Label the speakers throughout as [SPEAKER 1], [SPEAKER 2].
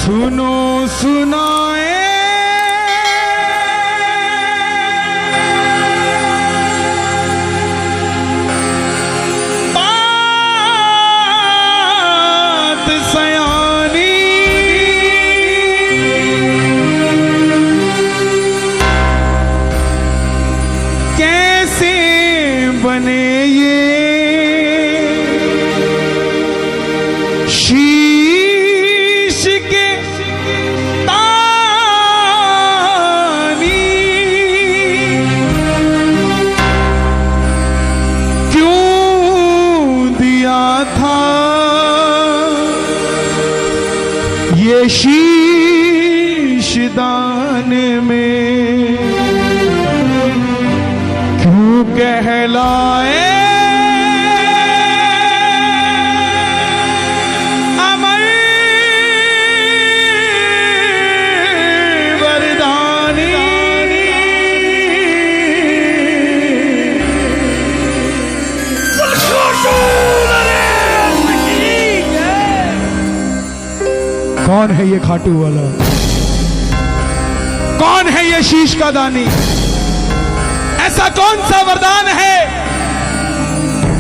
[SPEAKER 1] सुनो सुनाए बात सयानी, कैसे बने ये शीश के तानी, क्यों दिया था ये शीश दान में, क्यों कहलाए कौन है ये खाटू वाला, कौन है ये शीश का दानी, ऐसा कौन सा वरदान है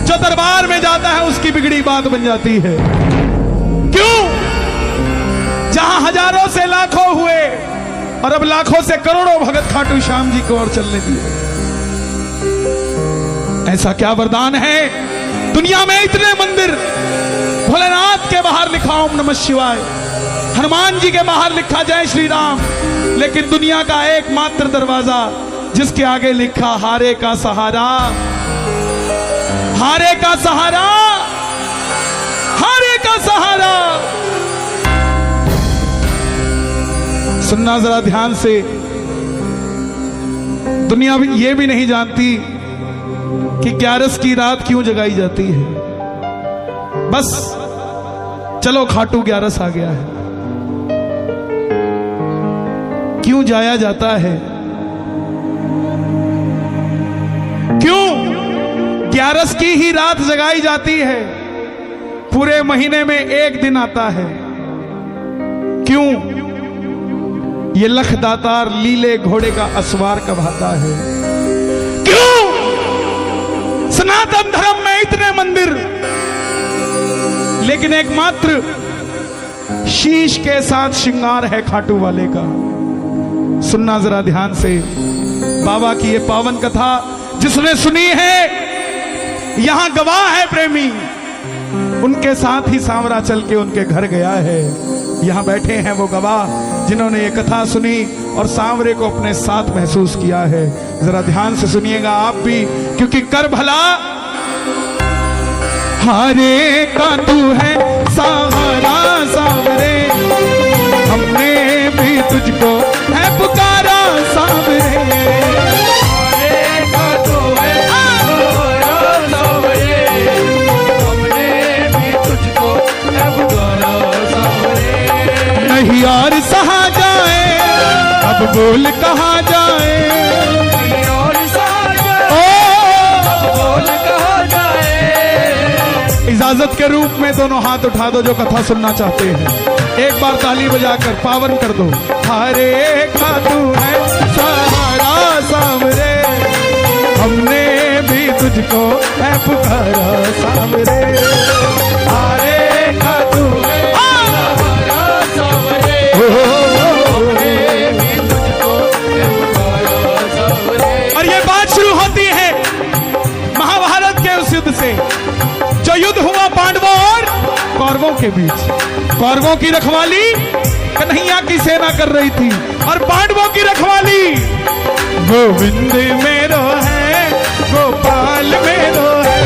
[SPEAKER 1] जो दरबार में जाता है उसकी बिगड़ी बात बन जाती है। क्यों जहां हजारों से लाखों हुए और अब लाखों से करोड़ों भगत खाटू श्याम जी को और चलने दिए, ऐसा क्या वरदान है। दुनिया में इतने मंदिर, भोलेनाथ के बाहर लिखा ओम नमः शिवाय, हनुमान जी के बाहर लिखा जय श्री राम, लेकिन दुनिया का एकमात्र दरवाजा जिसके आगे लिखा हारे का सहारा, हारे का सहारा, हारे का सहारा। सुनना जरा ध्यान से, दुनिया भी ये भी नहीं जानती कि 11 की रात क्यों जगाई जाती है। बस चलो खाटू 11 आ गया है, क्यों जाया जाता है, क्यों 11 की ही रात जगाई जाती है, पूरे महीने में एक दिन आता है, क्यों ये लख दातार लीले घोड़े का असवार कब आता है, क्यों सनातन धर्म में इतने मंदिर लेकिन एकमात्र शीश के साथ श्रृंगार है खाटू वाले का। सुनना जरा ध्यान से, बाबा की ये पावन कथा जिसने सुनी है, यहां गवाह है प्रेमी, उनके साथ ही सांवरा चल के उनके घर गया है। यहां बैठे हैं वो गवाह जिन्होंने ये कथा सुनी और सांवरे को अपने साथ महसूस किया है। जरा ध्यान से सुनिएगा आप भी, क्योंकि कर भला हारे का तू है सहारा सांवरे, हमने भी तुझको है पुकारा सांवरे, हारे का तू है सहारा सांवरे, हमने भी तुझको है पुकारा सांवरे। नहीं और सहा जाए अब बोल कहा जाए, नहीं और सहा जाए अब बोल कहा जाए। इजाजत के रूप में दोनों हाथ उठा दो जो कथा सुनना चाहते हैं, एक बार ताली बजाकर पावन कर दो। हारे का तू है सहारा सांवरे, हमने भी तुझको है पुकारा सांवरे, हारे का तू है सहारा सांवरे, हमने भी तुझको है पुकारा सांवरे। और ये बात शुरू होती है महाभारत के उस युद्ध से जो युद्ध हुआ पांडवों और कौरवों के बीच। कौरवों की रखवाली कन्हैया की सेना कर रही थी और पांडवों की रखवाली गोविंद मेरो है, गोपाल मेरो है,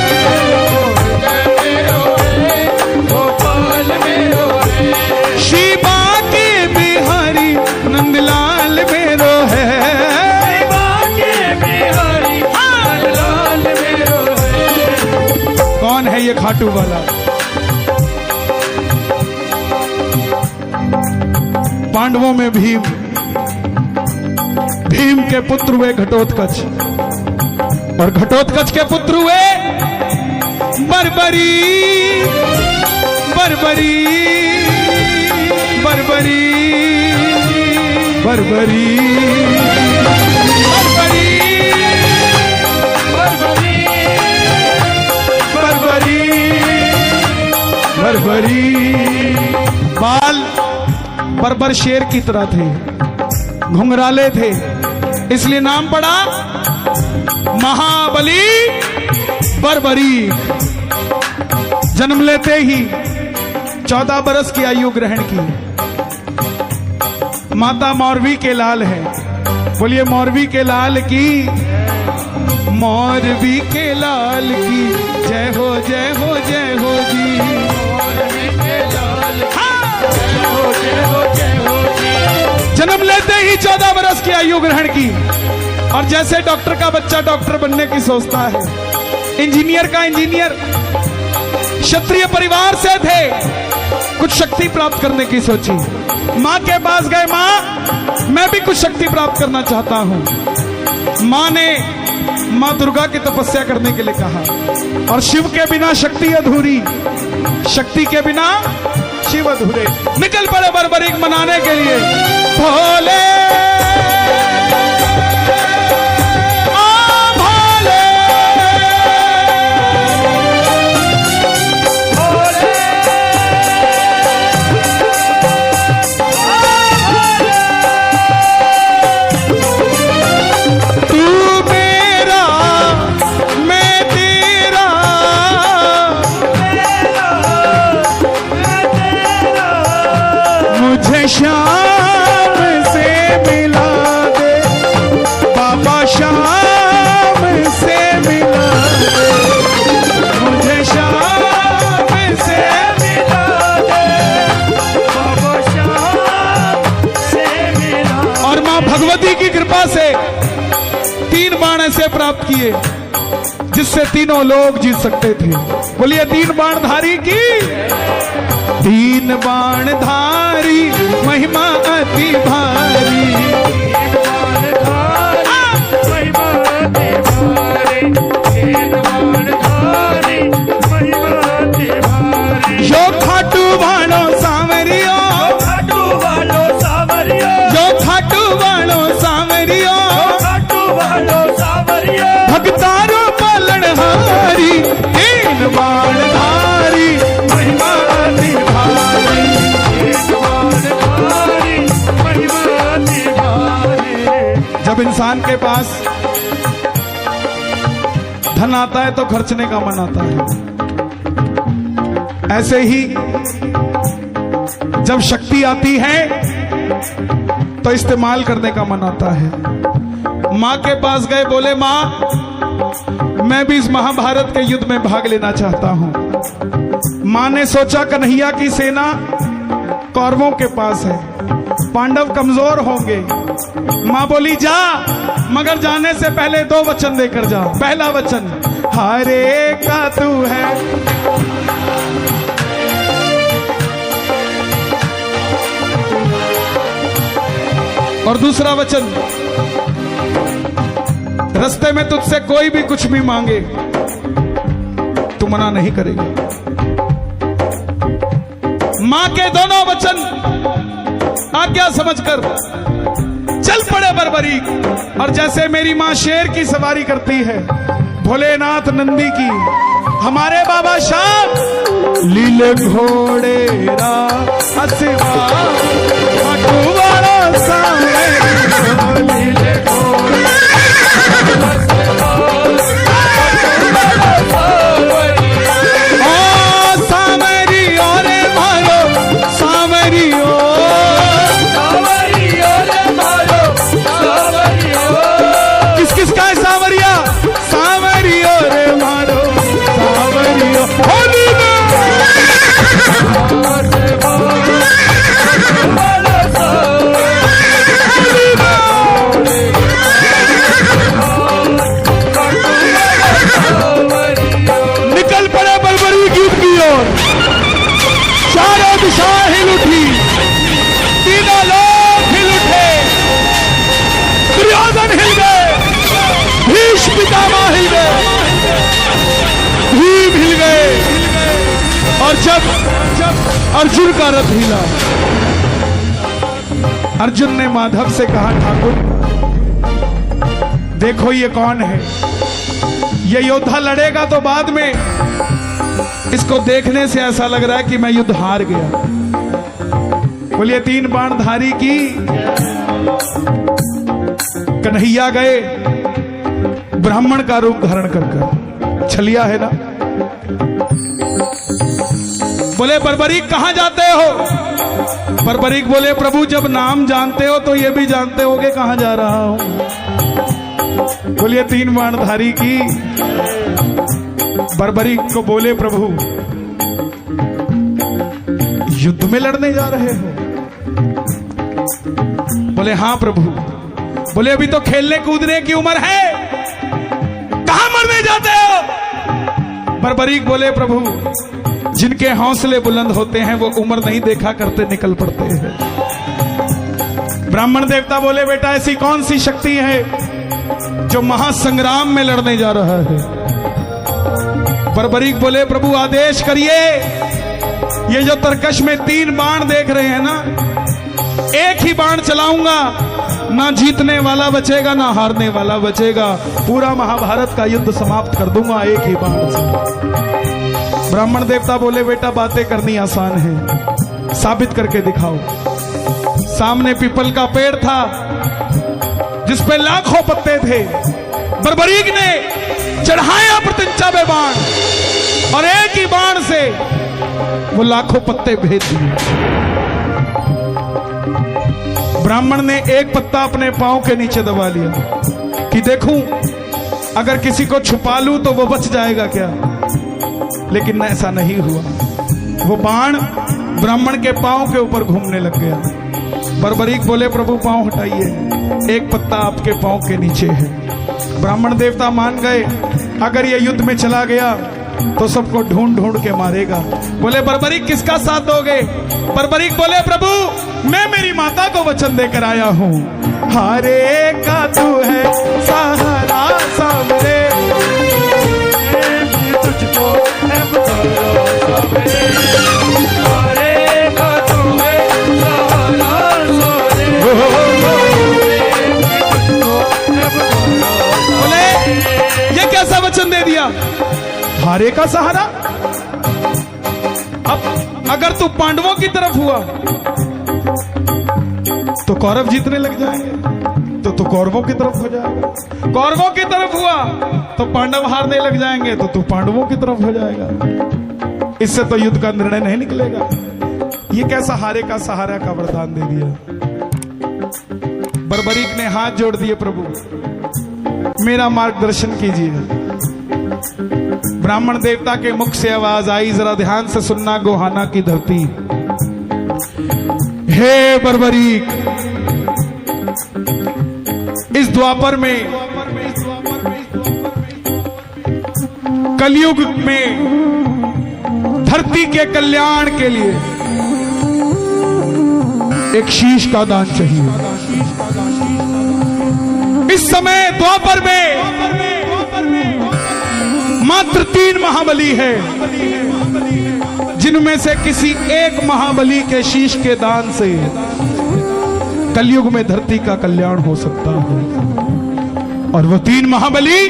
[SPEAKER 1] गोपाल मेरो है, शिवा के बिहारी नंदलाल मेरो है, शिवा के बिहारी नंदलाल मेरो है। कौन है ये खाटू वाला? पांडवों में भीम, भीम के पुत्र हुए घटोत्कच और घटोत्कच के पुत्र हुए बर्बरी, बर्बरी, बर्बरी। बरबरी बरबरी बरबरी बरबरी। बाल बर्बर शेर की तरह थे, घुंघराले थे, इसलिए नाम पड़ा महाबली बरबरी। जन्म लेते ही 14 बरस की आयु ग्रहण की। माता मौरवी के लाल है, बोलिए मौरवी के लाल की, मौरवी के लाल की जय हो जय हो जय हो जी। मौरवी के लाल की जय हो जय हो जय हो जी। जन्म लेते ही 14 बरस की आयु ग्रहण की, और जैसे डॉक्टर का बच्चा डॉक्टर बनने की सोचता है, इंजीनियर का इंजीनियर, क्षत्रिय परिवार से थे, कुछ शक्ति प्राप्त करने की सोची। मां के पास गए, मां मैं भी कुछ शक्ति प्राप्त करना चाहता हूं। मां ने मां दुर्गा की तपस्या करने के लिए कहा, और शिव के बिना शक्ति अधूरी, शक्ति के बिना शिव अधूरे। निकल पड़े बर्बरीक मनाने के लिए। भोले शाम से मिला दे बाबा, शाम से मिला दे मुझे, शाम से मिला दे बाबा, शाम से मिला। और मां भगवती की कृपा से 3 बाण ऐसे प्राप्त किए जिससे तीनों लोग जीत सकते थे। बोलिए 3 बाण धारी की, 3 बाण धारी महिमा अति भारी, 3 बाण धारी महिमा अति भारी, 3 बाण धारी महिमा अति भारी। यो खाटू वालो सांवरियो, खाटू वालो सांवरियो, यो खाटू वालो सांवरियो, खाटू वालो सांवरियो, भक्तारो पालनहारी, 3 बाण धारी महिमा अति भारी, 3 बाण धारी महिमा अति भारी। जब इंसान के पास धन आता है तो खर्चने का मन आता है, ऐसे ही जब शक्ति आती है तो इस्तेमाल करने का मन आता है। मां के पास गए, बोले मां मैं भी इस महाभारत के युद्ध में भाग लेना चाहता हूं। मां ने सोचा कन्हैया की सेना कौरवों के पास है, पांडव कमजोर होंगे। मां बोली जा, मगर जाने से पहले 2 वचन देकर जा। पहला वचन हरे का तू है, और दूसरा वचन रास्ते में तुझसे कोई भी कुछ भी मांगे तू मना नहीं करेगी। मां के दोनों वचन आज्ञा समझकर चल पड़े बरबरी। और जैसे मेरी मां शेर की सवारी करती है, भोलेनाथ नंदी की, हमारे बाबा श्याम लीले घोड़े रा असवा वाला सामने, लीले घोड़े और जब अर्जुन का रथ हिला, अर्जुन ने माधव से कहा, ठाकुर देखो ये कौन है? ये योद्धा लड़ेगा तो बाद में इसको देखने से ऐसा लग रहा है कि मैं युद्ध हार गया। बोलिए 3 बाणधारी की कन्हैया गए ब्राह्मण का रूप धारण कर। छलिया है ना। बोले बर्बरीक कहां जाते हो? बर्बरीक बोले प्रभु जब नाम जानते हो तो ये भी जानते होगे कहां जा रहा हूं। बोलिए 3 बाणधारी की बर्बरीक को बोले प्रभु युद्ध में लड़ने जा रहे हो? बोले हाँ प्रभु। बोले अभी तो खेलने कूदने की उम्र है, कहां मरने जाते हो? बर्बरीक बोले प्रभु जिनके हौसले बुलंद होते हैं वो उम्र नहीं देखा करते, निकल पड़ते हैं। ब्राह्मण देवता बोले बेटा ऐसी कौन सी शक्ति है जो महासंग्राम में लड़ने जा रहा है? बर्बरीक बोले प्रभु आदेश करिए। ये जो तरकश में 3 बाण देख रहे हैं ना, एक ही बाण चलाऊंगा, ना जीतने वाला बचेगा ना हारने वाला बचेगा। पूरा महाभारत का युद्ध समाप्त कर दूंगा एक ही बाण से। ब्राह्मण देवता बोले बेटा बातें करनी आसान है, साबित करके दिखाओ। सामने पीपल का पेड़ था जिस पे लाखों पत्ते थे। बर्बरीक ने चढ़ाया प्रत्यंचा में बाण और एक ही बाण से वो लाखों पत्ते भेज दिए। ब्राह्मण ने एक पत्ता अपने पांव के नीचे दबा लिया कि देखूं अगर किसी को छुपा लूं तो वो बच जाएगा क्या, लेकिन ऐसा नहीं हुआ। वो बाण ब्राह्मण के पांव के ऊपर घूमने लग गया। बर्बरीक बोले प्रभु पांव हटाइए, एक पत्ता आपके पांव के नीचे है। ब्राह्मण देवता मान गए अगर ये युद्ध में चला गया तो सबको ढूंढ ढूंढ के मारेगा। बोले बर्बरीक किसका साथ दोगे? बर्बरीक बोले प्रभु मैं मेरी माता को वचन देकर आया हूं, हारे का तू है सहारा सामरे, तुझको है पुकारो सामरे, हारे का तू है सहारा सामरे। बोले ये कैसा वचन दे दिया? हारे का सहारा? अब अगर तू पांडवों की तरफ हुआ तो कौरव जीतने लग जाएंगे, तो तू कौरवों की तरफ हो जाएगा। कौरवों की तरफ हुआ तो पांडव हारने लग जाएंगे, तो तू पांडवों की तरफ हो जाएगा। इससे तो युद्ध का निर्णय नहीं निकलेगा। ये कैसा हारे का सहारा का वरदान दे दिया? बर्बरीक ने हाथ जोड़ दिए, प्रभु मेरा मार्गदर्शन कीजिए। ब्राह्मण देवता के मुख से आवाज आई, जरा ध्यान से सुनना गोहाना की धरती। हे बर्बरीक इस द्वापर में कलयुग में धरती के कल्याण के लिए एक शीश का दान चाहिए। इस समय द्वापर में मात्र 3 महाबली है, जिनमें से किसी एक महाबली के शीश के दान से कलयुग में धरती का कल्याण हो सकता है। और वो 3 महाबली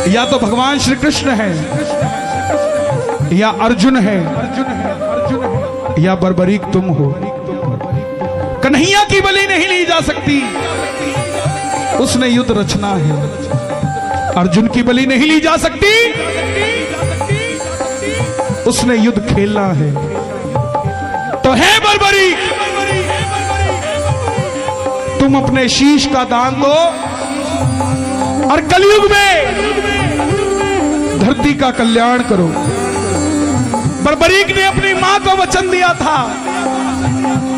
[SPEAKER 1] या तो भगवान श्री कृष्ण है, या अर्जुन है, या बर्बरीक तुम हो। कन्हैया की बलि नहीं ली जा सकती, उसने युद्ध रचना है। अर्जुन की बलि नहीं ली जा सकती, उसने युद्ध खेलना है। तो है बर्बरीक तुम अपने शीश का दान दो और कलयुग में धरती का कल्याण करो। बर्बरीक ने अपनी मां को वचन दिया था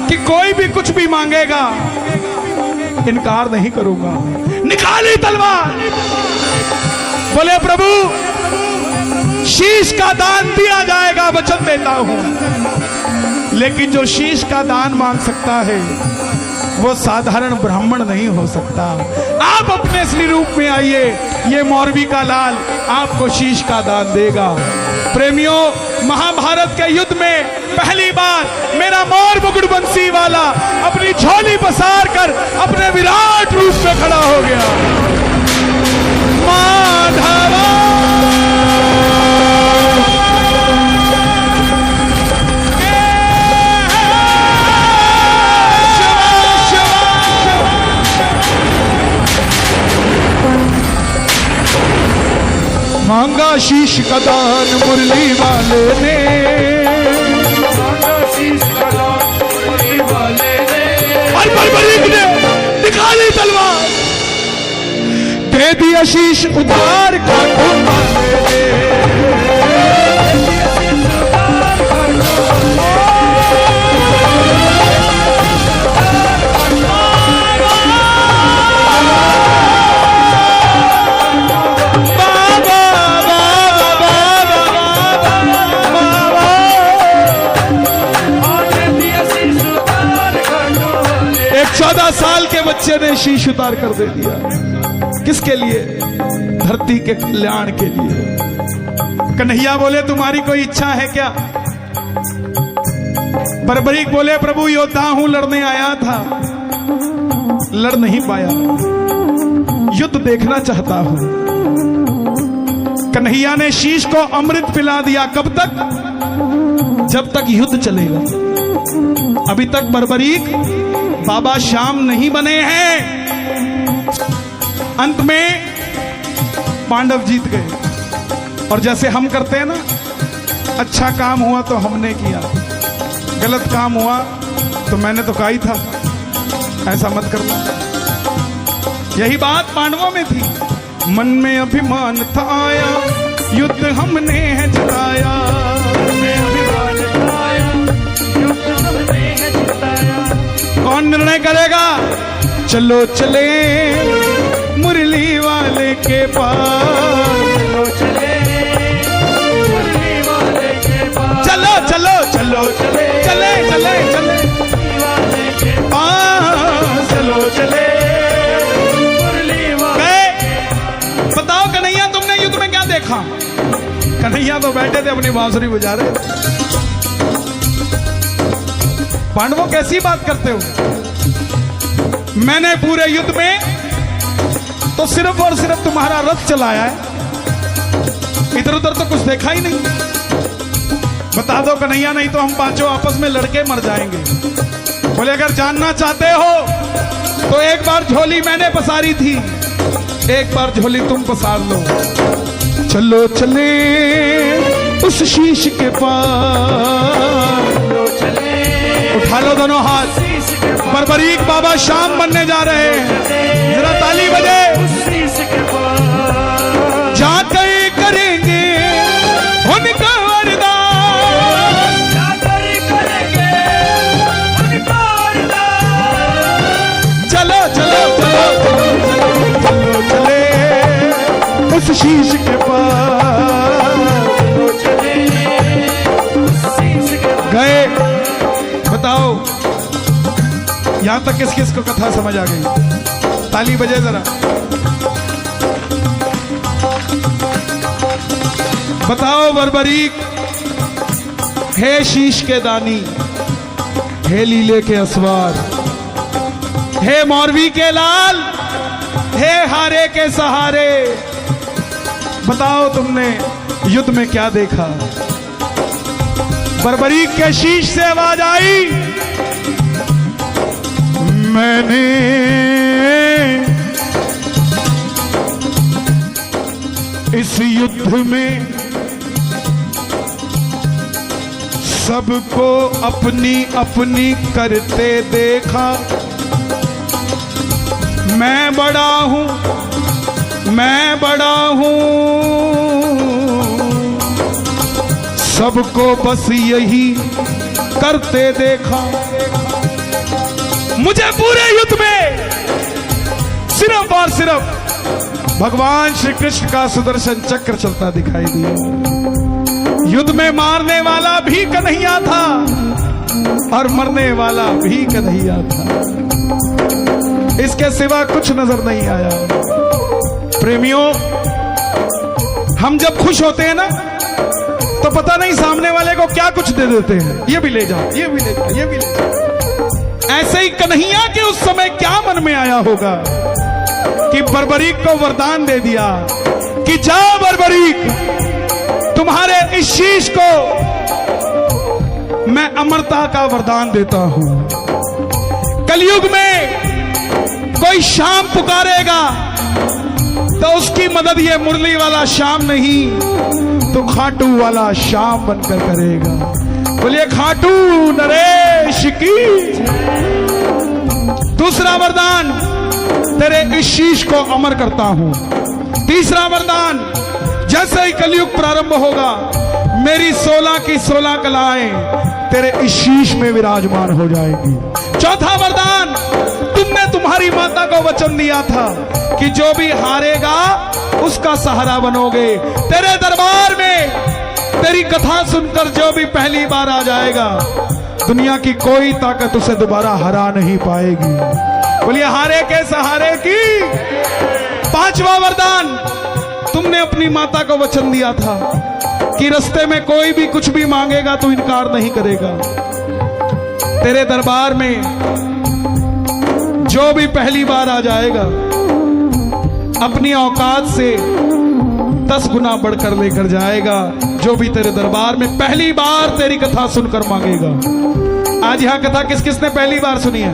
[SPEAKER 1] कि कोई भी कुछ भी मांगेगा इनकार नहीं करूंगा। निकाली तलवार, बोले प्रभु शीश का दान दिया जाएगा, वचन देता हूं, लेकिन जो शीश का दान मांग सकता है वो साधारण ब्राह्मण नहीं हो सकता। आप अपने असली रूप में आइए, ये मौरवी का लाल आपको शीश का दान देगा। प्रेमियों, महाभारत के युद्ध में पहली बार मेरा मोर मुकुट बंसी वाला वाला अपनी झोली पसार कर अपने विराट रूप में खड़ा हो गया। माधवा मांगा शीश का दान मुरली वाले ने, मांगा शीश का दान मुरली वाले ने, और बर्बरीक ने निकाली तलवार, दे दिया शीश उतार कांटों वाले ने, एक 14 साल के बच्चे ने शीश उतार कर दे दिया। किसके लिए? धरती के कल्याण के लिए। कन्हैया बोले तुम्हारी कोई इच्छा है क्या? बर्बरीक बोले प्रभु योद्धा हूं, लड़ने आया था, लड़ नहीं पाया, युद्ध देखना चाहता हूं। कन्हैया ने शीश को अमृत पिला दिया। कब तक? जब तक युद्ध चलेगा। अभी तक बर्बरीक बाबा श्याम नहीं बने हैं। अंत में पांडव जीत गए। और जैसे हम करते हैं ना, अच्छा काम हुआ तो हमने किया, गलत काम हुआ तो मैंने तो कहा ही था, ऐसा मत करना। यही बात पांडवों में थी। मन में अभिमान था आया, युद्ध हमने है जिताया, कौन निर्णय करेगा? चलो चले मुरली वाले के पास, चलो चले मुरली वाले के पास, चलो चलो चलो चले चले चले चले पास, चलो चले मुरली वाले। बताओ कन्हैया तुमने युद्ध में क्या देखा? कन्हैया तो बैठे थे अपनी बांसुरी बजा रहे। पांडवों कैसी बात करते हो? मैंने पूरे युद्ध में तो सिर्फ और सिर्फ तुम्हारा रथ चलाया है, इधर उधर तो कुछ देखा ही नहीं। बता दो कन्हैया, नहीं तो हम पांचों आपस में लड़के मर जाएंगे। बोले अगर जानना चाहते हो तो एक बार झोली मैंने पसारी थी, एक बार झोली तुम पसार लो। चलो चले उस शीश के पास, उठा लो दोनों हाथ। बर्बरीक बाबा श्याम बनने जा रहे हैं। जरा ताली बजे। जाकर करेंगे उनका वरदान, चलो चलो चलो चलो चलो चले उस शीश के पास गए। बताओ यहां तक किस किस को कथा समझ आ गई? ताली बजे जरा। बताओ बर्बरीक, हे शीश के दानी, हे लीले के असवार, हे मौरवी के लाल, हे हारे के सहारे, बताओ तुमने युद्ध में क्या देखा? बर्बरीक के शीश से आवाज आई, मैंने इस युद्ध में सबको अपनी अपनी करते देखा। मैं बड़ा हूं, मैं बड़ा हूं, सबको बस यही करते देखा। मुझे पूरे युद्ध में सिर्फ और सिर्फ भगवान श्री कृष्ण का सुदर्शन चक्र चलता दिखाई दिया। युद्ध में मारने वाला भी कन्हैया था और मरने वाला भी कन्हैया था, इसके सिवा कुछ नजर नहीं आया। प्रेमियों, हम जब खुश होते हैं ना तो पता नहीं सामने वाले को क्या कुछ दे देते हैं। ये भी ले जाओ, ये भी ले जाओ, ये भी ले जाओ। ऐसे ही कन्हैया के उस समय क्या मन में आया होगा कि बर्बरीक को वरदान दे दिया कि जा बर्बरीक, तुम्हारे इस शीश को मैं अमरता का वरदान देता हूं। कलयुग में कोई श्याम पुकारेगा तो उसकी मदद ये मुरली वाला श्याम नहीं तो खाटू वाला श्याम बनकर करेगा। बोलिए खाटू नरेश की। दूसरा वरदान, तेरे इस शीश को अमर करता हूं। तीसरा वरदान, जैसे ही कलयुग प्रारंभ होगा मेरी 16 की 16 कलाएं तेरे इस शीश में विराजमान हो जाएगी। चौथा वरदान, तुमने तुम्हारी माता को वचन दिया था कि जो भी हारेगा उसका सहारा बनोगे। तेरे दरबार में तेरी कथा सुनकर जो भी पहली बार आ जाएगा दुनिया की कोई ताकत उसे दोबारा हरा नहीं पाएगी। बोलिए हारे के सहारे की। पांचवा वरदान, तुमने अपनी माता को वचन दिया था कि रास्ते में कोई भी कुछ भी मांगेगा तो इनकार नहीं करेगा। तेरे दरबार में जो भी पहली बार आ जाएगा अपनी औकात से 10 गुना बढ़कर लेकर जाएगा। जो भी तेरे दरबार में पहली बार तेरी कथा सुनकर मांगेगा। आज यहां कथा किस किसने पहली बार सुनी है?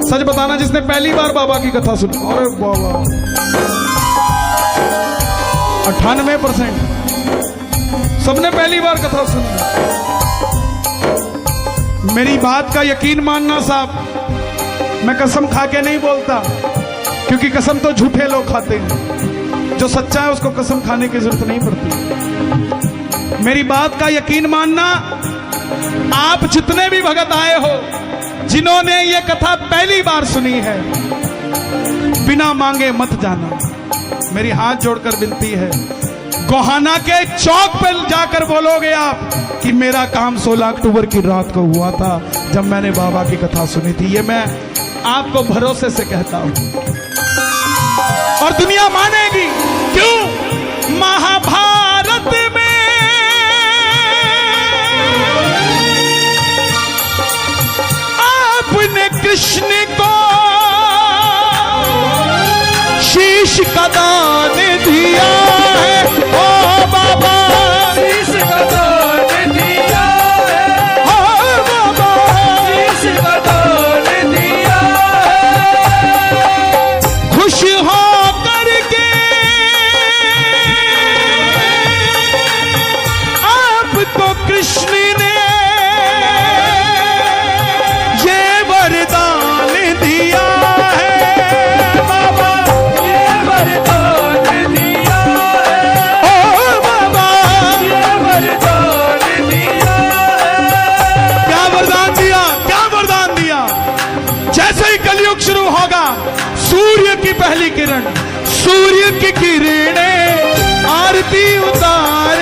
[SPEAKER 1] सच बताना जिसने पहली बार बाबा की कथा सुनी। अरे बाबा 98% सबने पहली बार कथा सुनी। मेरी बात का यकीन मानना साहब, मैं कसम खा के नहीं बोलता क्योंकि कसम तो झूठे लोग खाते हैं। जो सच्चा है उसको कसम खाने की जरूरत नहीं पड़ती। मेरी बात का यकीन मानना, आप जितने भी भगत आए हो जिन्होंने ये कथा पहली बार सुनी है, बिना मांगे मत जाना। मेरी हाथ जोड़कर विनती है, गोहाना के चौक पर जाकर बोलोगे आप कि मेरा काम 16 अक्टूबर की रात को हुआ था जब मैंने बाबा की कथा सुनी थी। ये मैं आपको भरोसे से कहता हूं और दुनिया मानेगी। क्यों? महाभारत में आपने कृष्ण को शीश का दान दिया है। ओ बाबा
[SPEAKER 2] शीश का दान दिया है।
[SPEAKER 1] ओ बाबा
[SPEAKER 2] शीश का दान दिया है।
[SPEAKER 1] खुश हो करके आपको कृष्ण ने ये वरदान दिया है। बाबा
[SPEAKER 2] ये वरदान दिया है।
[SPEAKER 1] ओ बाबा
[SPEAKER 2] ये वरदान दिया है।
[SPEAKER 1] क्या वरदान दिया? क्या वरदान दिया? जैसे ही कलयुग शुरू होगा सूर्य की पहली किरण, सूर्य की किरणें आरती उतारे